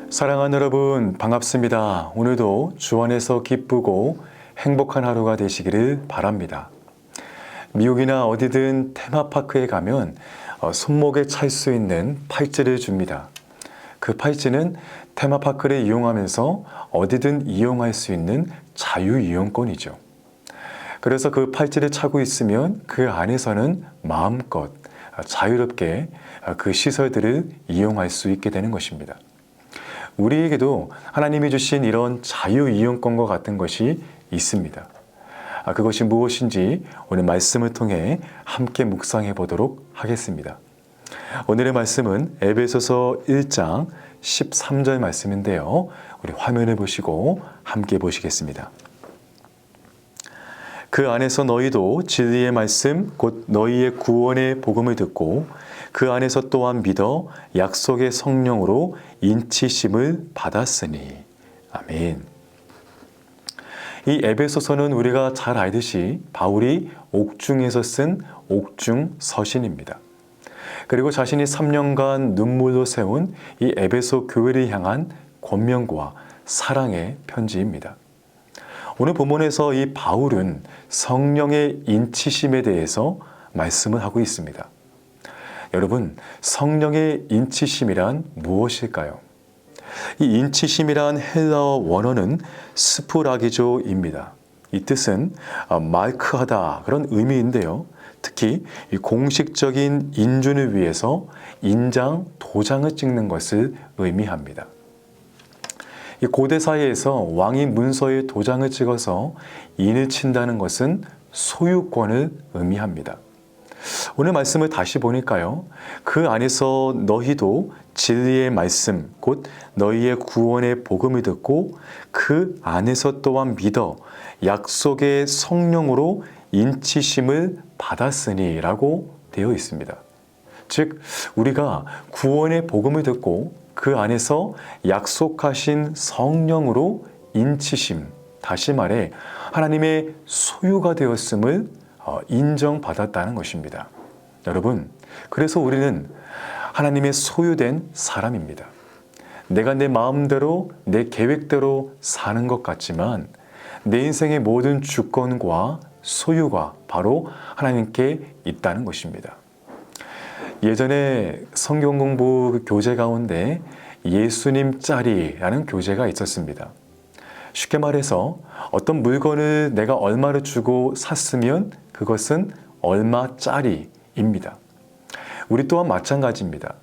사랑하는 여러분, 반갑습니다. 오늘도 주 안에서 기쁘고 행복한 하루가 되시기를 바랍니다. 미국이나 어디든 테마파크에 가면 손목에 찰 수 있는 팔찌를 줍니다. 그 팔찌는 테마파크를 이용하면서 어디든 이용할 수 있는 자유이용권이죠. 그래서 그 팔찌를 차고 있으면 그 안에서는 마음껏 자유롭게 그 시설들을 이용할 수 있게 되는 것입니다. 우리에게도 하나님이 주신 이런 자유이용권과 같은 것이 있습니다. 그것이 무엇인지 오늘 말씀을 통해 함께 묵상해 보도록 하겠습니다. 오늘의 말씀은 에베소서 1장 13절 말씀인데요. 우리 화면을 보시고 함께 보시겠습니다. 그 안에서 너희도 진리의 말씀 곧 너희의 구원의 복음을 듣고 그 안에서 또한 믿어 약속의 성령으로 인치심을 받았으니. 아멘. 이 에베소서는 우리가 잘 알듯이 바울이 옥중에서 쓴 옥중 서신입니다. 그리고 자신이 3년간 눈물로 세운 이 에베소 교회를 향한 권면과 사랑의 편지입니다. 오늘 본문에서 이 바울은 성령의 인치심에 대해서 말씀을 하고 있습니다. 여러분, 성령의 인치심이란 무엇일까요? 이 인치심이란 헬라어 원어는 스프라기조입니다. 이 뜻은 마크하다 그런 의미인데요. 특히 이 공식적인 인준을 위해서 인장, 도장을 찍는 것을 의미합니다. 이 고대 사회에서 왕이 문서에 도장을 찍어서 인을 친다는 것은 소유권을 의미합니다. 오늘 말씀을 다시 보니까요. 그 안에서 너희도 진리의 말씀, 곧 너희의 구원의 복음을 듣고 그 안에서 또한 믿어 약속의 성령으로 인치심을 받았으니 라고 되어 있습니다. 즉, 우리가 구원의 복음을 듣고 그 안에서 약속하신 성령으로 인치심, 다시 말해 하나님의 소유가 되었음을 인정받았다는 것입니다. 여러분, 그래서 우리는 하나님의 소유된 사람입니다. 내가 내 마음대로, 내 계획대로 사는 것 같지만 내 인생의 모든 주권과 소유가 바로 하나님께 있다는 것입니다. 예전에 성경 공부 교재 가운데 예수님 짤이라는 교재가 있었습니다. 쉽게 말해서 어떤 물건을 내가 얼마를 주고 샀으면 그것은 얼마짜리입니다. 우리 또한 마찬가지입니다.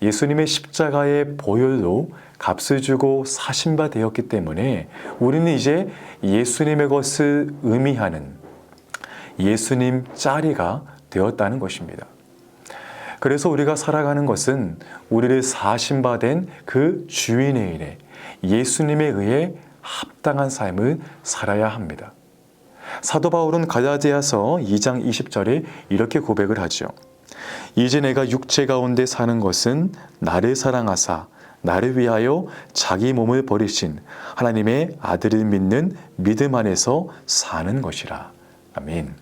예수님의 십자가의 보혈로 값을 주고 사신 바 되었기 때문에 우리는 이제 예수님의 것을 의미하는 예수님 짤이가 되었다는 것입니다. 그래서 우리가 살아가는 것은 우리를 사신 바 된 그 주인의 일에 예수님에 의해 합당한 삶을 살아야 합니다. 사도 바울은 갈라디아서 2장 20절에 이렇게 고백을 하죠. 이제 내가 육체 가운데 사는 것은 나를 사랑하사 나를 위하여 자기 몸을 버리신 하나님의 아들을 믿는 믿음 안에서 사는 것이라. 아멘.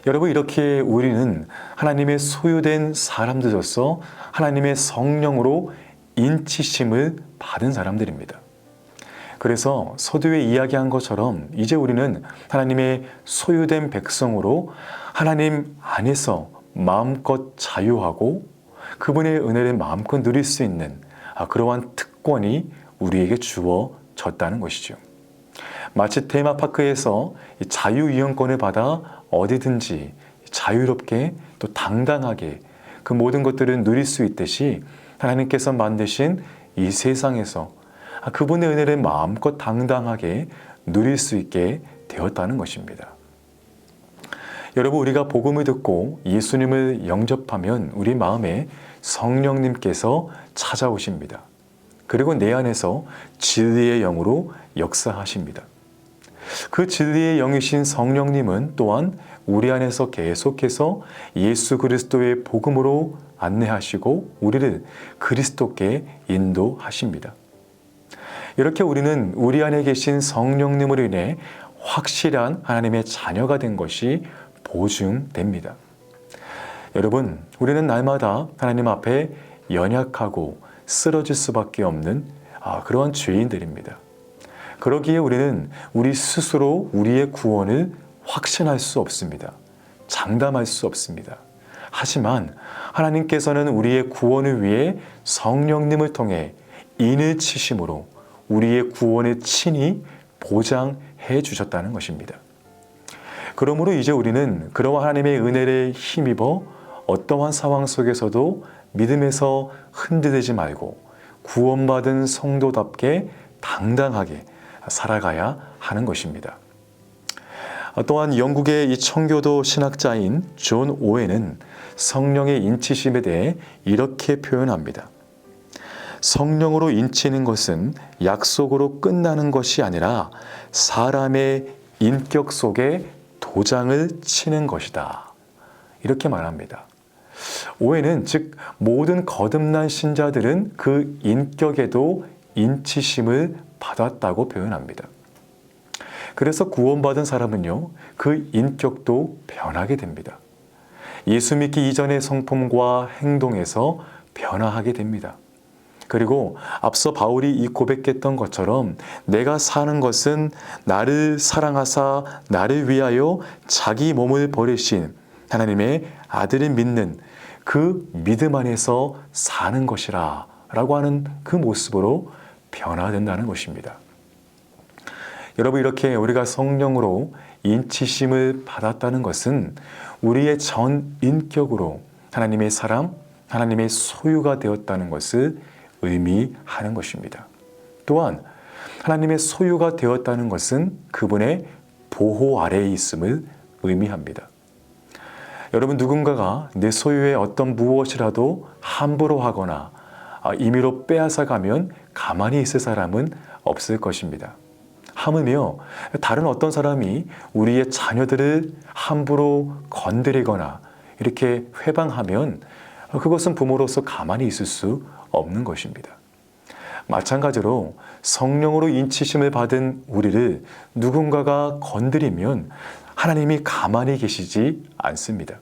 여러분, 이렇게 우리는 하나님의 소유된 사람들로서 하나님의 성령으로 인치심을 받은 사람들입니다. 그래서 서두에 이야기한 것처럼 이제 우리는 하나님의 소유된 백성으로 하나님 안에서 마음껏 자유하고 그분의 은혜를 마음껏 누릴 수 있는 그러한 특권이 우리에게 주어졌다는 것이죠. 마치 테마파크에서 자유이용권을 받아 어디든지 자유롭게 또 당당하게 그 모든 것들을 누릴 수 있듯이 하나님께서 만드신 이 세상에서 그분의 은혜를 마음껏 당당하게 누릴 수 있게 되었다는 것입니다. 여러분, 우리가 복음을 듣고 예수님을 영접하면 우리 마음에 성령님께서 찾아오십니다. 그리고 내 안에서 진리의 영으로 역사하십니다. 그 진리의 영이신 성령님은 또한 우리 안에서 계속해서 예수 그리스도의 복음으로 안내하시고 우리를 그리스도께 인도하십니다. 이렇게 우리는 우리 안에 계신 성령님으로 인해 확실한 하나님의 자녀가 된 것이 보증됩니다. 여러분, 우리는 날마다 하나님 앞에 연약하고 쓰러질 수밖에 없는 그러한 죄인들입니다. 그러기에 우리는 우리 스스로 우리의 구원을 확신할 수 없습니다. 장담할 수 없습니다. 하지만 하나님께서는 우리의 구원을 위해 성령님을 통해 인을 치심으로 우리의 구원을 친히 보장해 주셨다는 것입니다. 그러므로 이제 우리는 그러한 하나님의 은혜를 힘입어 어떠한 상황 속에서도 믿음에서 흔들리지 말고 구원받은 성도답게 당당하게 살아가야 하는 것입니다. 또한 영국의 이 청교도 신학자인 존 오웬은 성령의 인치심에 대해 이렇게 표현합니다. 성령으로 인치는 것은 약속으로 끝나는 것이 아니라 사람의 인격 속에 도장을 치는 것이다. 이렇게 말합니다. 오해는 즉 모든 거듭난 신자들은 그 인격에도 인치심을 받았다고 표현합니다. 그래서 구원받은 사람은요, 그 인격도 변하게 됩니다. 예수 믿기 이전의 성품과 행동에서 변화하게 됩니다. 그리고 앞서 바울이 이 고백했던 것처럼 내가 사는 것은 나를 사랑하사 나를 위하여 자기 몸을 버리신 하나님의 아들을 믿는 그 믿음 안에서 사는 것이라 라고 하는 그 모습으로 변화된다는 것입니다. 여러분, 이렇게 우리가 성령으로 인치심을 받았다는 것은 우리의 전 인격으로 하나님의 사람, 하나님의 소유가 되었다는 것을 의미하는 것입니다. 또한 하나님의 소유가 되었다는 것은 그분의 보호 아래에 있음을 의미합니다. 여러분, 누군가가 내 소유의 어떤 무엇이라도 함부로 하거나 임의로 빼앗아가면 가만히 있을 사람은 없을 것입니다. 하물며 다른 어떤 사람이 우리의 자녀들을 함부로 건드리거나 이렇게 회방하면 그것은 부모로서 가만히 있을 수 없는 것입니다. 마찬가지로 성령으로 인치심을 받은 우리를 누군가가 건드리면 하나님이 가만히 계시지 않습니다.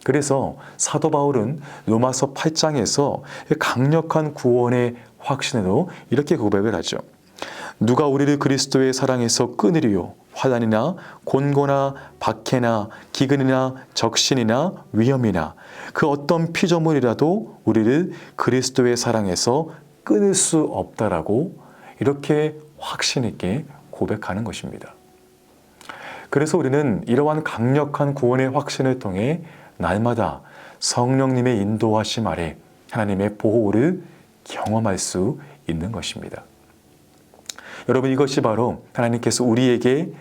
그래서 사도 바울은 로마서 8장에서 강력한 구원의 확신으로 이렇게 고백을 하죠. 누가 우리를 그리스도의 사랑에서 끊으리요? 환난이나 곤고나 박해나 기근이나 적신이나 위험이나 그 어떤 피조물이라도 우리를 그리스도의 사랑에서 끊을 수 없다라고 이렇게 확신 있게 고백하는 것입니다. 그래서 우리는 이러한 강력한 구원의 확신을 통해 날마다 성령님의 인도하심 아래 하나님의 보호를 경험할 수 있는 것입니다. 여러분, 이것이 바로 하나님께서 우리에게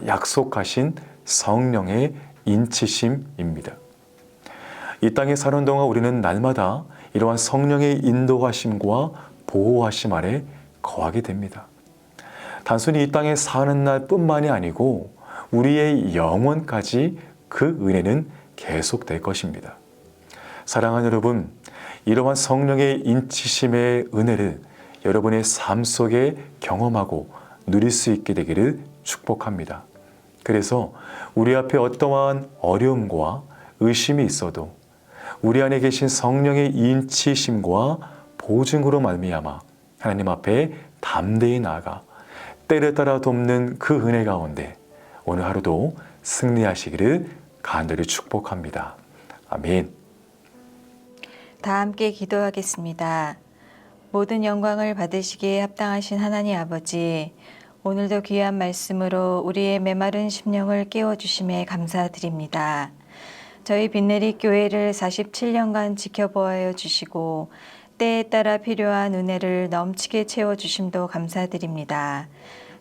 약속하신 성령의 인치심입니다. 이 땅에 사는 동안 우리는 날마다 이러한 성령의 인도하심과 보호하심 아래 거하게 됩니다. 단순히 이 땅에 사는 날뿐만이 아니고 우리의 영원까지 그 은혜는 계속될 것입니다. 사랑하는 여러분, 이러한 성령의 인치심의 은혜를 여러분의 삶 속에 경험하고 누릴 수 있게 되기를 축복합니다. 그래서 우리 앞에 어떠한 어려움과 의심이 있어도 우리 안에 계신 성령의 인치심과 보증으로 말미암아 하나님 앞에 담대히 나아가 때를 따라 돕는 그 은혜 가운데 오늘 하루도 승리하시기를 간절히 축복합니다. 아멘. 다 함께 기도하겠습니다. 모든 영광을 받으시기에 합당하신 하나님 아버지, 오늘도 귀한 말씀으로 우리의 메마른 심령을 깨워주심에 감사드립니다. 저희 빈내리 교회를 47년간 지켜보아 주시고 때에 따라 필요한 은혜를 넘치게 채워주심도 감사드립니다.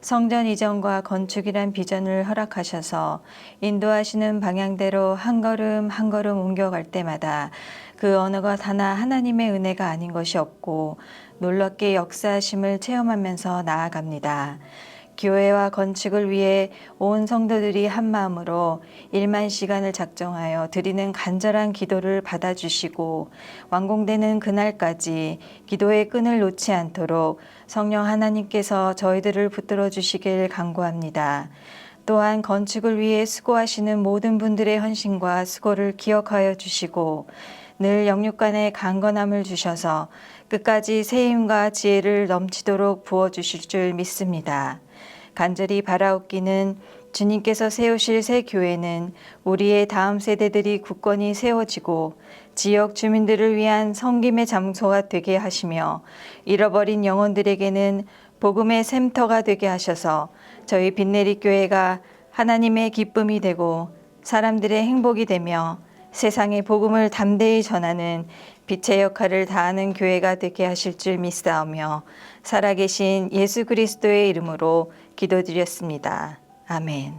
성전 이전과 건축이란 비전을 허락하셔서 인도하시는 방향대로 한 걸음 한 걸음 옮겨갈 때마다 그 언어가 하나 하나님의 은혜가 아닌 것이 없고 놀랍게 역사하심을 체험하면서 나아갑니다. 교회와 건축을 위해 온 성도들이 한 마음으로 1만 시간을 작정하여 드리는 간절한 기도를 받아주시고 완공되는 그날까지 기도의 끈을 놓지 않도록 성령 하나님께서 저희들을 붙들어 주시길 간구합니다. 또한 건축을 위해 수고하시는 모든 분들의 헌신과 수고를 기억하여 주시고 늘 영육간의 강건함을 주셔서 끝까지 새 힘과 지혜를 넘치도록 부어주실 줄 믿습니다. 간절히 바라옵기는 주님께서 세우실 새 교회는 우리의 다음 세대들이 굳건히 세워지고 지역 주민들을 위한 섬김의 장소가 되게 하시며 잃어버린 영혼들에게는 복음의 샘터가 되게 하셔서 저희 빛내리 교회가 하나님의 기쁨이 되고 사람들의 행복이 되며 세상의 복음을 담대히 전하는 빛의 역할을 다하는 교회가 되게 하실 줄 믿사오며 살아계신 예수 그리스도의 이름으로 기도드렸습니다. 아멘.